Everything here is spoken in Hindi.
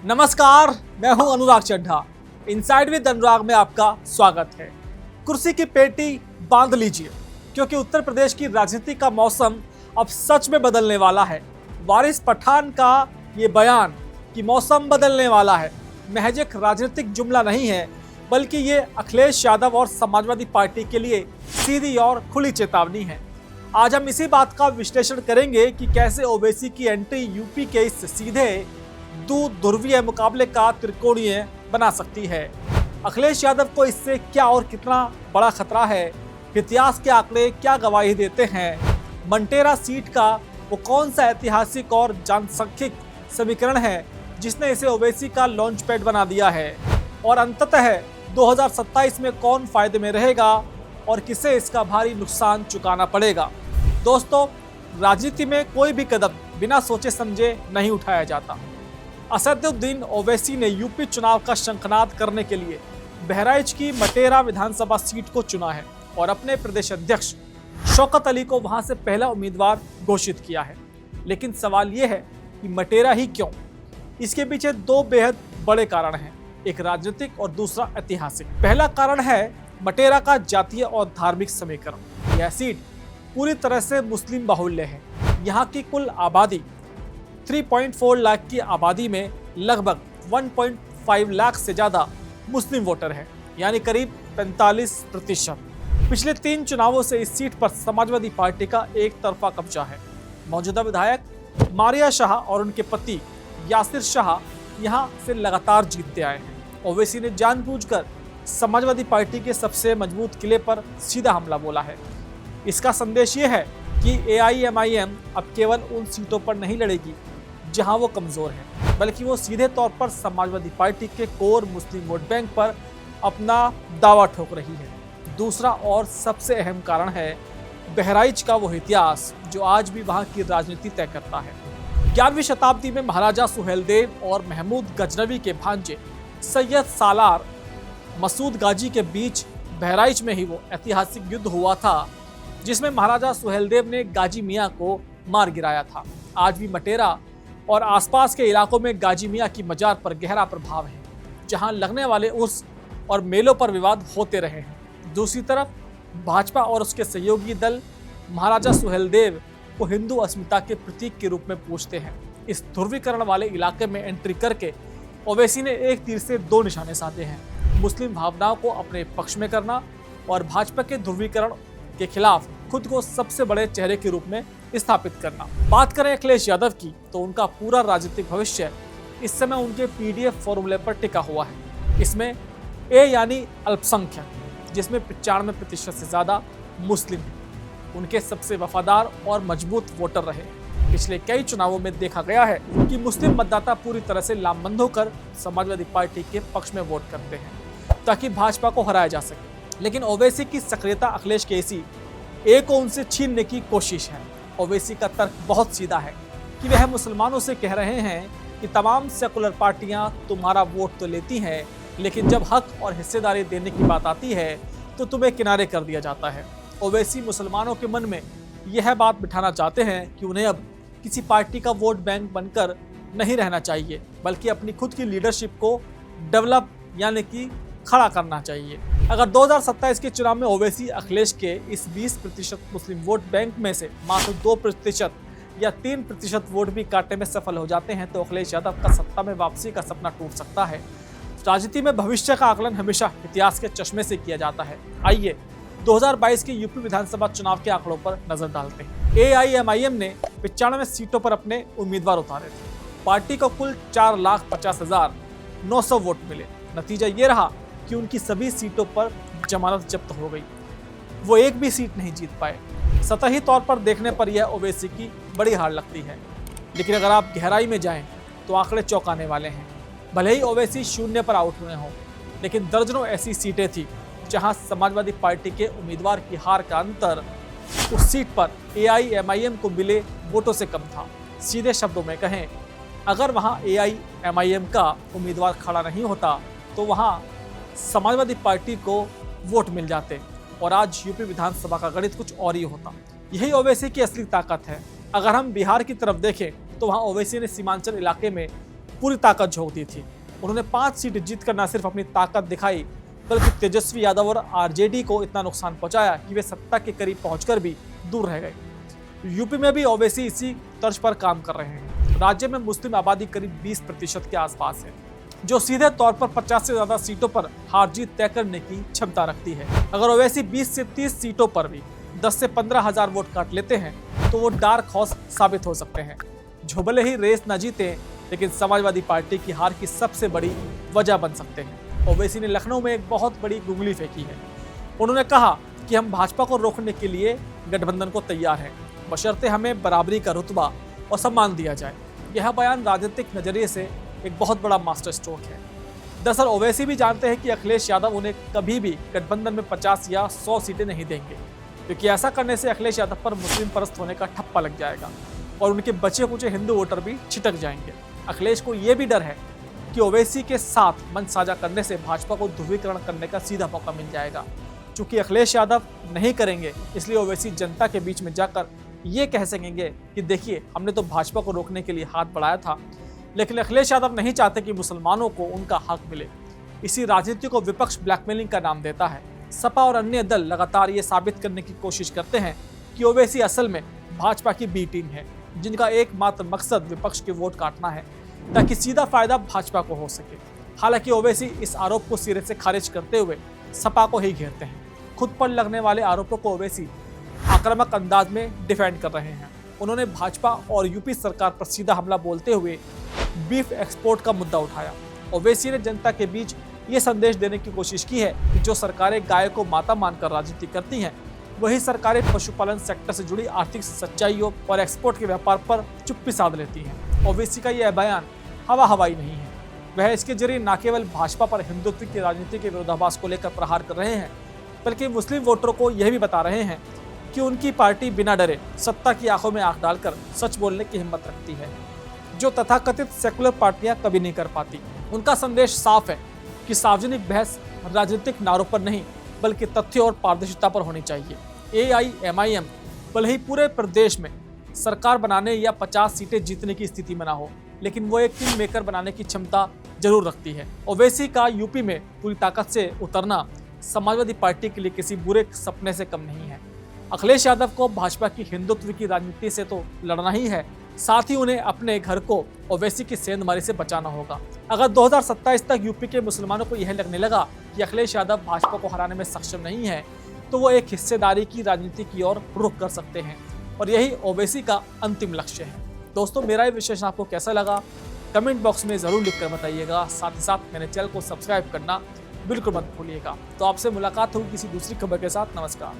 नमस्कार, मैं हूं अनुराग चड्ढा। इनसाइड विद अनुराग में आपका स्वागत है। कुर्सी की पेटी बांध लीजिए, क्योंकि उत्तर प्रदेश की राजनीति का मौसम अब सच में बदलने वाला है। वारिस पठान का ये बयान कि मौसम बदलने वाला है महज एक राजनीतिक जुमला नहीं है, बल्कि ये अखिलेश यादव और समाजवादी पार्टी के लिए सीधी और खुली चेतावनी है। आज हम इसी बात का विश्लेषण करेंगे कि कैसे ओवैसी की एंट्री यूपी के इस सीधे ध्रुवीय मुकाबले का त्रिकोणीय बना सकती है। अखिलेश यादव को इससे क्या और कितना बड़ा खतरा है, इतिहास के आंकड़े क्या गवाही देते हैं, मंटेरा सीट का वो कौन सा ऐतिहासिक और जनसांख्यिक समीकरण है जिसने इसे ओवैसी का लॉन्च पैड बना दिया है, और अंततः 2027 में कौन फायदे में रहेगा और किसे इसका भारी नुकसान चुकाना पड़ेगा। दोस्तों, राजनीति में कोई भी कदम बिना सोचे समझे नहीं उठाया जाता। असदुद्दीन ओवैसी ने यूपी चुनाव का शंखनाद करने के लिए बहराइच की मटेरा विधानसभा सीट को चुना है और अपने प्रदेश अध्यक्ष शौकत अली को वहां से पहला उम्मीदवार घोषित किया है। लेकिन सवाल यह है कि मटेरा ही क्यों? इसके पीछे दो बेहद बड़े कारण हैं, एक राजनीतिक और दूसरा ऐतिहासिक। पहला कारण है मटेरा का जातीय और धार्मिक समीकरण। यह सीट पूरी तरह से मुस्लिम बाहुल्य है। यहाँ की कुल आबादी 3.4 लाख की आबादी में लगभग 1.5 लाख से ज्यादा मुस्लिम वोटर है, यानी करीब 45%। पिछले 3 चुनावों से इस सीट पर समाजवादी पार्टी का एक तरफा कब्जा है। मौजूदा विधायक मारिया शाह और उनके पति यासिर शाह यहां से लगातार जीतते आए हैं। ओवैसी ने जानबूझकर समाजवादी पार्टी के सबसे मजबूत किले पर सीधा हमला बोला है। इसका संदेश ये है कि AIMIM अब केवल उन सीटों पर नहीं लड़ेगी जहां वो कमजोर है, बल्कि वो सीधे तौर पर समाजवादी पार्टी के कोर मुस्लिम वोट बैंक पर अपना दावा ठोक रही है। दूसरा और सबसे अहम कारण है बहराइच का वो इतिहास जो आज भी वहां की राजनीति तय करता है। 11वीं शताब्दी में महाराजा सुहेलदेव और महमूद गजनवी के भांजे सैयद सालार मसूद गाजी के बीच बहराइच में ही वो ऐतिहासिक युद्ध हुआ था, जिसमें महाराजा सुहेलदेव ने गाजी मियाँ को मार गिराया था। आज भी मटेरा और आसपास के इलाकों में गाजी मियाँ की मजार पर गहरा प्रभाव है, जहां लगने वाले उर्स और मेलों पर विवाद होते रहे हैं। दूसरी तरफ भाजपा और उसके सहयोगी दल महाराजा सुहेलदेव को हिंदू अस्मिता के प्रतीक के रूप में पूजते हैं। इस ध्रुवीकरण वाले इलाके में एंट्री करके ओवैसी ने एक तीर से 2 निशाने साधे हैं, मुस्लिम भावनाओं को अपने पक्ष में करना और भाजपा के ध्रुवीकरण के खिलाफ खुद को सबसे बड़े चेहरे के रूप में स्थापित करना। बात करें अखिलेश यादव की, तो उनका पूरा राजनीतिक भविष्य इस समय उनके PDF फॉर्मूले पर टिका हुआ है। इसमें A यानी अल्पसंख्यक, जिसमें 95% से ज्यादा मुस्लिम हैं। उनके सबसे वफादार और मजबूत वोटर रहे। पिछले कई चुनावों में देखा गया है कि मुस्लिम मतदाता पूरी तरह से लामबंद होकर समाजवादी पार्टी के पक्ष में वोट करते हैं ताकि भाजपा को हराया जा सके। लेकिन ओवैसी की सक्रियता अखिलेश के इसी A को उनसे छीनने की कोशिश है। ओवैसी का तर्क बहुत सीधा है कि वह मुसलमानों से कह रहे हैं कि तमाम सेकुलर पार्टियां तुम्हारा वोट तो लेती हैं, लेकिन जब हक और हिस्सेदारी देने की बात आती है तो तुम्हें किनारे कर दिया जाता है। ओवैसी मुसलमानों के मन में यह बात बिठाना चाहते हैं कि उन्हें अब किसी पार्टी का वोट बैंक बनकर नहीं रहना चाहिए, बल्कि अपनी खुद की लीडरशिप को डेवलप यानी कि खड़ा करना चाहिए। अगर 2027 के चुनाव में ओवैसी अखिलेश के इस 20% मुस्लिम वोट बैंक में से मात्र 2% या 3% वोट भी काटने में सफल हो जाते हैं, तो अखिलेश यादव का सत्ता में वापसी का सपना टूट सकता है। राजनीति में भविष्य का आकलन हमेशा इतिहास के चश्मे से किया जाता है। आइए 2022 के यूपी विधानसभा चुनाव के आंकड़ों पर नजर डालते हैं। AIMIM ने 95 सीटों पर अपने उम्मीदवार उतारे थे। पार्टी को कुल 4,50,900 वोट मिले। नतीजा ये रहा कि उनकी सभी सीटों पर जमानत जब्त हो गई। वो एक भी सीट नहीं जीत पाए। सतही तौर पर देखने पर यह ओवैसी की बड़ी हार लगती है, लेकिन अगर आप गहराई में जाएं तो आंकड़े चौंकाने वाले हैं। भले ही ओवैसी 0 पर आउट हुए हों, लेकिन दर्जनों ऐसी सीटें थी जहां समाजवादी पार्टी के उम्मीदवार की हार का अंतर उस सीट पर AIMIM को मिले वोटों से कम था। सीधे शब्दों में कहें, अगर वहां AIMIM का उम्मीदवार खड़ा नहीं होता तो वहां समाजवादी पार्टी को वोट मिल जाते और आज यूपी विधानसभा का गणित कुछ और ही होता। यही ओवैसी की असली ताकत है। अगर हम बिहार की तरफ देखें तो वहां ओवैसी ने सीमांचल इलाके में पूरी ताकत झोंक दी थी। उन्होंने 5 सीट जीतकर न सिर्फ अपनी ताकत दिखाई बल्कि तेजस्वी यादव और आरजेडी को इतना नुकसान पहुंचाया कि वे सत्ता के करीब पहुंचकर भी दूर रह गए। यूपी में भी ओवैसी इसी तर्ज पर काम कर रहे हैं। राज्य में मुस्लिम आबादी करीब 20% के आसपास है, जो सीधे तौर पर 50 से ज्यादा सीटों पर हार जीत तय करने की क्षमता रखती है। अगर ओवैसी 20 से 30 सीटों पर भी 10 से 15 हजार वोट काट लेते हैं तो वो डार्क हॉर्स साबित हो सकते हैं, जो भले ही रेस न जीते लेकिन समाजवादी पार्टी की हार की सबसे बड़ी वजह बन सकते हैं। ओवैसी ने लखनऊ में एक बहुत बड़ी गुगली फेंकी है। उन्होंने कहा कि हम भाजपा को रोकने के लिए गठबंधन को तैयार हैं, बशर्ते हमें बराबरी का रुतबा और सम्मान दिया जाए। यह बयान राजनीतिक नजरिए से एक बहुत बड़ा मास्टर स्ट्रोक है। दरअसल ओवैसी भी जानते हैं कि अखिलेश यादव उन्हें कभी भी गठबंधन में 50 या 100 सीटें नहीं देंगे, क्योंकि ऐसा करने से अखिलेश यादव पर मुस्लिम परस्त होने का ठप्पा लग जाएगा और उनके बचे कुचे हिंदू वोटर भी छिटक जाएंगे। अखिलेश को यह भी डर है कि ओवैसी के साथ मंच साझा करने से भाजपा को ध्रुवीकरण करने का सीधा मौका मिल जाएगा। चूंकि अखिलेश यादव नहीं करेंगे, इसलिए ओवैसी जनता के बीच में जाकर ये कह सकेंगे कि देखिए, हमने तो भाजपा को रोकने के लिए हाथ बढ़ाया था, लेकिन अखिलेश यादव नहीं चाहते कि मुसलमानों को उनका हक मिले। इसी राजनीति को विपक्ष ब्लैकमेलिंग का नाम देता है। सपा और अन्य दल लगातार ये साबित करने की कोशिश करते हैं कि ओवैसी असल में भाजपा की बी टीम है, जिनका एकमात्र मकसद विपक्ष के वोट काटना है ताकि सीधा फायदा भाजपा को हो सके। हालांकि ओवैसी इस आरोप को सिरे से खारिज करते हुए सपा को ही घेरते हैं। खुद पर लगने वाले आरोपों को ओवैसी आक्रामक अंदाज में डिफेंड कर रहे हैं। उन्होंने भाजपा और यूपी सरकार पर सीधा हमला बोलते हुए बीफ एक्सपोर्ट का मुद्दा उठाया। ओवैसी ने जनता के बीच ये संदेश देने की कोशिश की है कि जो सरकारें गाय को माता मानकर राजनीति करती हैं, वही सरकारें पशुपालन सेक्टर से जुड़ी आर्थिक सच्चाइयों और एक्सपोर्ट के व्यापार पर चुप्पी साध लेती हैं। ओवैसी का यह बयान हवाई नहीं है। वह इसके जरिए न केवल भाजपा पर हिंदुत्व की राजनीति के विरोधाभास को लेकर प्रहार कर रहे हैं, बल्कि मुस्लिम वोटरों को यह भी बता रहे हैं कि उनकी पार्टी बिना डरे सत्ता की आंखों में आंख डालकर सच बोलने की हिम्मत रखती है, जो तथाकथित सेकुलर पार्टियां कभी नहीं कर पाती। उनका संदेश साफ है कि सार्वजनिक बहस राजनीतिक नारों पर नहीं, बल्कि तथ्यों और पारदर्शिता पर होनी चाहिए। AIMIM भले ही पूरे प्रदेश में सरकार बनाने या 50 सीटें जीतने की स्थिति में ना हो, लेकिन वो एक किंग मेकर बनाने की क्षमता जरूर रखती है। ओवैसी का यूपी में पूरी ताकत से उतरना समाजवादी पार्टी के लिए किसी बुरे सपने से कम नहीं है। अखिलेश यादव को भाजपा की हिंदुत्व की राजनीति से तो लड़ना ही है, साथ ही उन्हें अपने घर को ओवैसी की सेंधमारी से बचाना होगा। अगर 2027 तक यूपी के मुसलमानों को यह लगने लगा कि अखिलेश यादव भाजपा को हराने में सक्षम नहीं है, तो वो एक हिस्सेदारी की राजनीति की ओर रुख कर सकते हैं, और यही ओवैसी का अंतिम लक्ष्य है। दोस्तों, मेरा ये विश्लेषण आपको कैसा लगा कमेंट बॉक्स में जरूर लिखकर बताइएगा। साथ ही साथ मेरे चैनल को सब्सक्राइब करना बिल्कुल मत भूलिएगा। तो आपसे मुलाकात होगी किसी दूसरी खबर के साथ। नमस्कार।